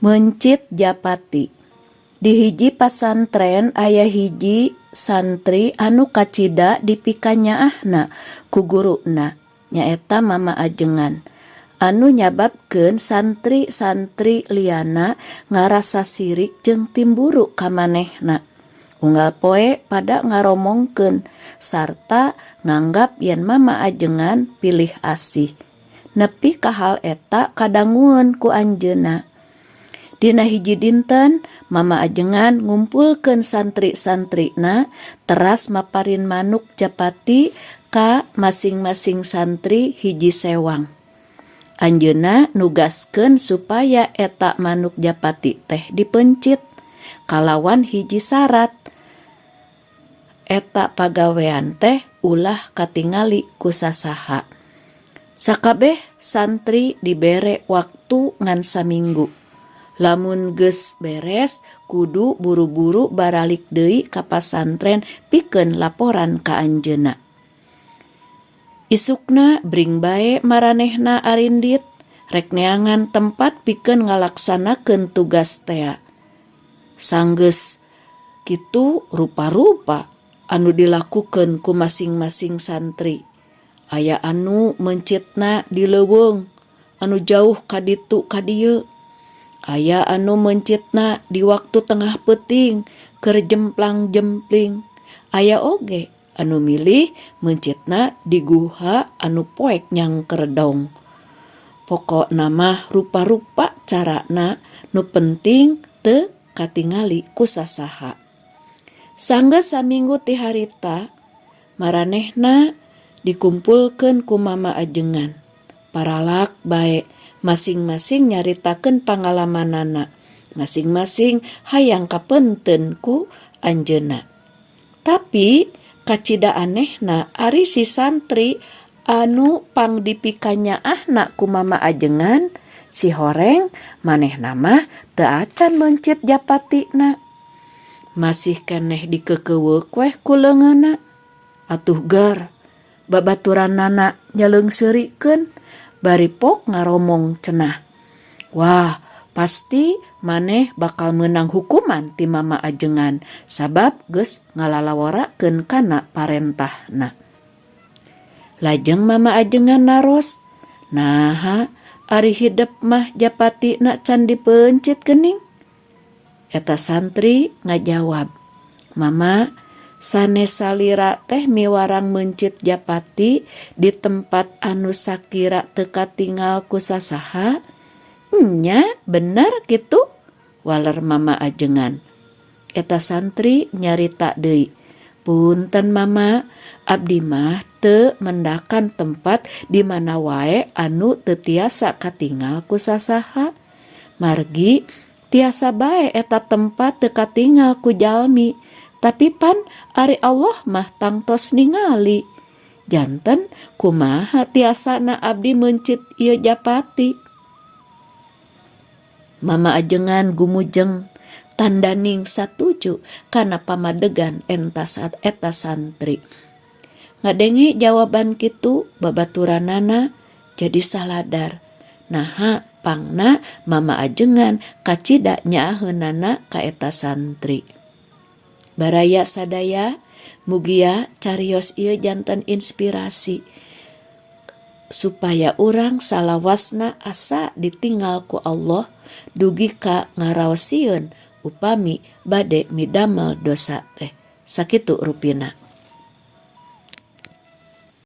Mencit Japati. Di hiji pasantren aya hiji santri anu kacida dipikanyaahna ku guruna nyaeta Mama Ajengan. Anu nyababkeun santri-santri liana ngarasa sirik jeung timburu ka manehna. Unggal poe pada ngaromongkeun sarta nganggap yen Mama Ajengan pilih asih. Nepi ka hal eta kadangueun ku anjeunna. Dina hiji dinten, Mama Ajengan ngumpulkeun santri-santrina teras maparin manuk Japati ka masing-masing santri hiji sewang. Anjeunna nugaskeun supaya eta manuk Japati teh dipencit kalawan hiji syarat. Eta pagawean teh ulah katingali ku sasaha. Sakabeh santri dibere waktu ngan saminggu. Lamun geus beres kudu buru-buru baralik deui ka pasantren pikeun laporan ka anjeunna. Isukna bring bae maranehna arindit rek neangan tempat pikeun ngalaksanakeun tugas tea. Sanggeus kitu rupa-rupa anu dilakukeun ku masing-masing santri. Aya anu mencitna di leuweung anu jauh ka ditu ka dieu. Aya anu mencitna di waktu tengah peuting keur jemplang-jempling. Aya oge anu milih mencitna di guha anu poek nyang keredong. Pokokna mah rupa-rupa carana nu penting teu katingali ku sasaha. Sanggeus saminggu ti harita maranehna dikumpulkeun ku Mama Ajengan. Paralak bae masing-masing nyaritakeun pangalamanana, masing-masing hayang kapeunteun ku anjeunna. Tapi kacida anehna ari si santri anu pang dipikanyaahna ku Mama Ajengan, si horeng manehna mah teu acan mencit Japatina. Masih keneh dikekeuweuk weh ku leungeunna. Atuh gar, babaturanana nyaleungseurikeun. Bari pok ngaromong cenah. Wah, pasti maneh bakal menang hukuman ti Mama Ajengan sabab geus ngalalaworakeun kana parentahna. Lajeng Mama Ajengan naros, "Naha ari hidep mah Japatina can dipencit geuning?" Eta santri ngajawab, "Mama, sanes salira teh miwarang mencit Japati di tempat anu sakira teu katingal ku sasaha." "Nya, bener kitu," waler Mama Ajengan. Eta santri nyarita deui, "Punten Mama, abdi mah teu mendakan tempat di mana wae anu teu tiasa katingal ku sasaha. Margi tiasa bae eta tempat teu katingal ku jalmi. Tapi pan ari Allah mah tangtos ningali. Janten kumaha tiasana abdi mencit ieu Japati?" Mama Ajengan gumujeng tandaning satuju kana pamadegan eta santri. Ngadenge jawaban kitu babaturanana jadi saladar. Naha pangna Mama Ajengan kacida nyaaheunana ka eta santri. Baraya sadaya, mugia carios ieu janten inspirasi supaya urang salawasna asa ditinggal ku Allah dugi ka ngaraosieun upami bade midamel dosa teh. Sakitu rupina.